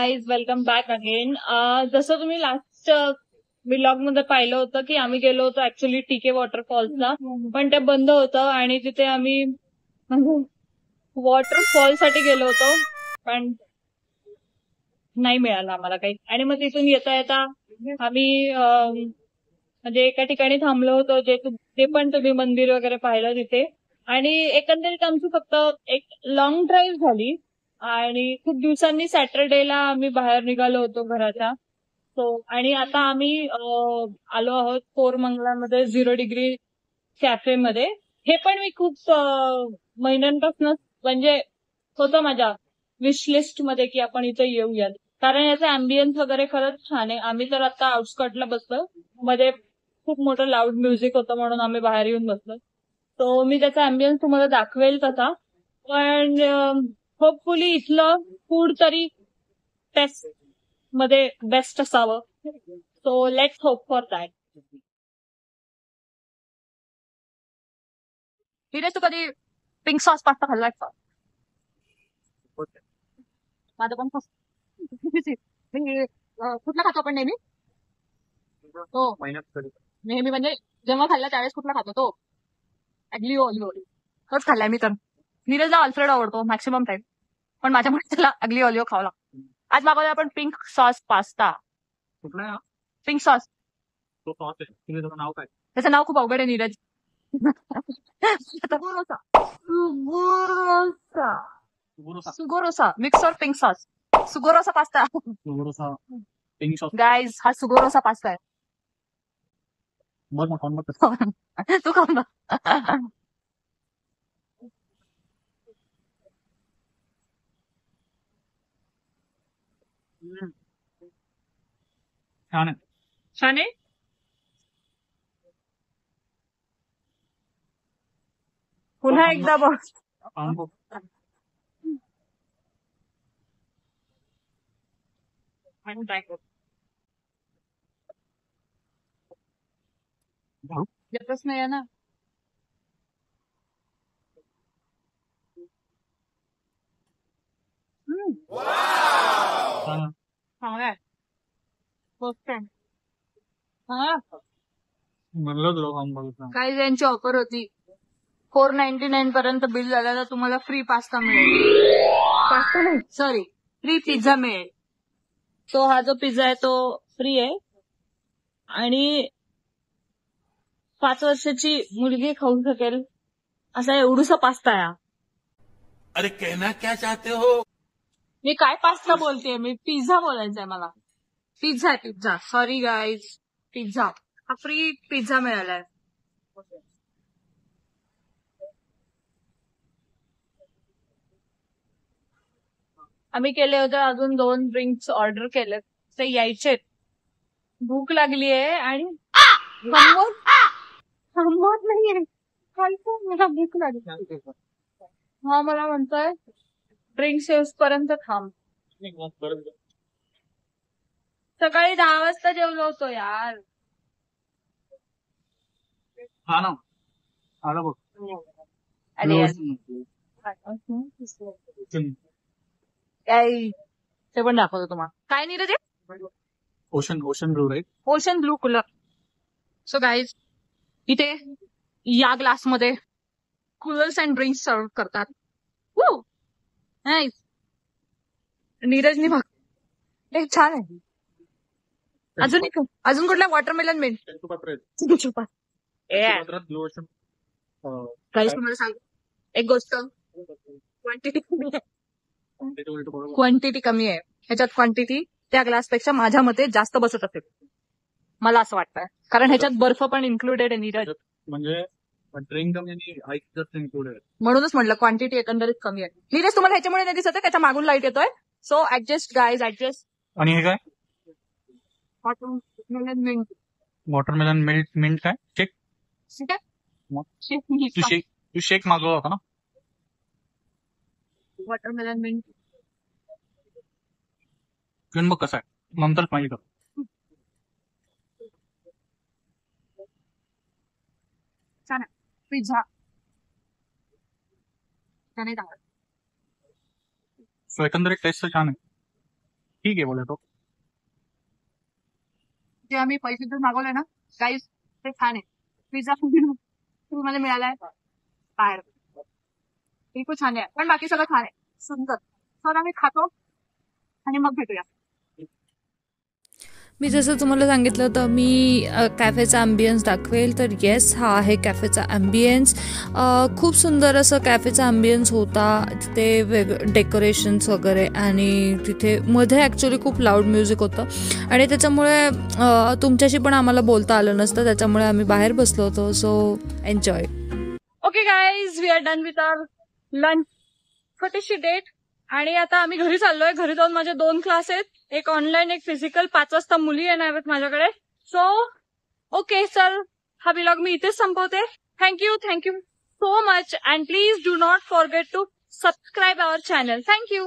Guys welcome back again. जसं तुम्ही last vlog मध्ये पाहिलं होतं की आम्ही गेलो होतो ऍक्च्युली टीके वॉटरफॉल्सला, पण ते बंद होतं आणि तिथे आम्ही वॉटरफॉल साठी गेलो होतो पण नाही मिळालं आम्हाला काही. आणि मग तिथून येता येता आम्ही म्हणजे एका ठिकाणी थांबलो होतो ते पण तुम्ही मंदिर वगैरे पाहिलं तिथे. आणि एकंदरीत आमची फक्त एक लॉंग ड्राईव्ह झाली आणि खूप दिवसांनी सॅटरडेला आम्ही बाहेर निघालो होतो घराच्या. आणि आता आम्ही आलो आहोत कोरमंगलामध्ये 0 डिग्री कॅफे मध्ये. हे पण मी खूप महिन्यांपासून म्हणजे होतं माझ्या विश लिस्ट मध्ये की आपण इथे येऊयात, कारण याचं अँबियन्स वगैरे खरंच छान आहे. आम्ही तर आता आउटस्कटला बसलो, मध्ये खूप मोठं लाऊड म्युझिक होतं म्हणून आम्ही बाहेर येऊन बसलो. तो मी त्याचा अँबियन्स तुम्हाला दाखवेल तसा, पण होपफुली इथलं फूड तरी टेस्ट मध्ये बेस्ट असावं. So let's hope for that. तिने तू कधी पिंक सॉस पास्ता खाल्लाय का? माझं पण कुठला खातो आपण नेहमी? तो नेहमी म्हणजे जेव्हा खाल्ला त्यावेळेस कुठला खातो तो? अग्लिओ ऑलिओ तोच खाल्लाय मी तर. नीरजला अल्फ्रेड आवडतो मॅक्सिमम टाइम, पण माझ्यामुळे त्याला अग्ली ऑलिओ खावं लागतो. आज मागवलं आपण पिंक सॉस पास्ता. कुठला पिंक सॉस? तो सॉस आहे, तुम्ही त्याचं नाव काय? त्याचं नाव खूप अवघड आहे नीरज. सुगोरोसा मिक्स और पिंक सॉस. सुगोरोसा पास्ता. पिंक सॉस गाइस, हा सुगोरोसा पास्ता आहे. मग खाऊन बघ. तू खाऊन बघ. छान आहे. छान आहे. पुन्हा एकदा बघ. ट्राय कर. येतच नाही ना. काही यांची ऑफर होती, 499 पर्यंत बिल झालं तर तुम्हाला फ्री पास्ता मिळेल. पास्ता नाही, सॉरी, फ्री पिझ्झा मिळेल. तो हा जो पिझ्झा आहे तो फ्री आहे आणि 5 वर्षाची मुलगी खाऊ शकेल असा एवढूसा पास्ता आहे. अरे कहना क्या चाहते हो? मी काय पास्ता बोलतेय, मी पिझ्झा बोलायचंय मला. पिझ्झा आहे, पिझ्झा. Sorry guys, pizza. हा फ्री पिझ्झा मिळालाय. आम्ही केले होते अजून 2 ड्रिंक्स ऑर्डर केले, ते यायचेत. भूक लागली आहे आणि थांबवत नाहीये. मला भूक लागली. हा मला म्हणतोय ड्रिंक्स येऊस पर्यंत थांब. सकाळी 10 वाजता जेवलो होतो यार. हा ना, आला बघ. काय ते पण दाखवतो तुम्हाला. काय नाही रे ते ocean blue, right? Ocean blue cooler. So guys, इथे या ग्लासमध्ये कूलर्स अँड ड्रिंक्स सर्व करतात. नाईस. नीरजनी बघ, हे छान आहे. अजून कुठला वॉटरमेलन मिळेल? काही तुम्हाला सांग एक गोष्ट, क्वांटिटी कमी आहे ह्याच्यात. क्वांटिटी त्या ग्लासपेक्षा माझ्या मते जास्त बसत असेल, मला असं वाटतंय, कारण ह्याच्यात बर्फ पण इन्क्लुडेड आहे नीरज. म्हणजे ड्रिंक कमी आणि आईस जास्त इन्क्लुडेड, म्हणूनच म्हटलं क्वांटिटी एकंदरीत कमी आहे. नीरज तुम्हाला ह्याच्यामुळे नाही दिसत, त्याच्या मागून लाईट येतोय. So adjust guys, adjust. आणि हे काय? Watermelon minute. वॉटरमेलन मिंट काय? शेक. तू शेक मागवला होता ना? वॉटरमेलन मिंट घेऊन बघ कसा आहे, नंतर पाहिजे. छान आहे. पिझ्झा त्याने. सो एकंदरीत टेस्ट छान आहे, ठीक आहे बोले तो. जे आम्ही पैसे देऊन मागवले ना गाईस ते छान आहे. पिझ्झा फ्री मध्ये मिळालाय बाहेर, बिलकुल छान आहे. पण बाकी सगळं छान आहे, सुंदर. तर आम्ही खातो आणि मग भेटूया. मी जसं तुम्हाला सांगितलं होतं मी कॅफेचा ॲम्बियन्स दाखवेल, तर येस हा आहे कॅफेचा ॲम्बियन्स. खूप सुंदर असं कॅफेचा ॲम्बियन्स होता. तिथे डेकोरेशन्स वगैरे आणि तिथे मध्ये ॲक्च्युली खूप लाऊड म्युझिक होतं आणि त्याच्यामुळे तुमच्याशी पण आम्हाला बोलता आलं नसतं, त्याच्यामुळे आम्ही बाहेर बसलो होतो. So enjoy. Okay guys, we are done with our lunch छोटीशी डेट आणि आता आम्ही घरी चाललोय. घरी जाऊन माझे 2 क्लास आहेत, एक ऑनलाईन एक फिजिकल. 5 वाजता मुली येणार आहेत माझ्याकडे. सो ओके चल, हा व्लॉग मी इथेच संपवते. Thank you so much and please do not forget to subscribe our channel. Thank you.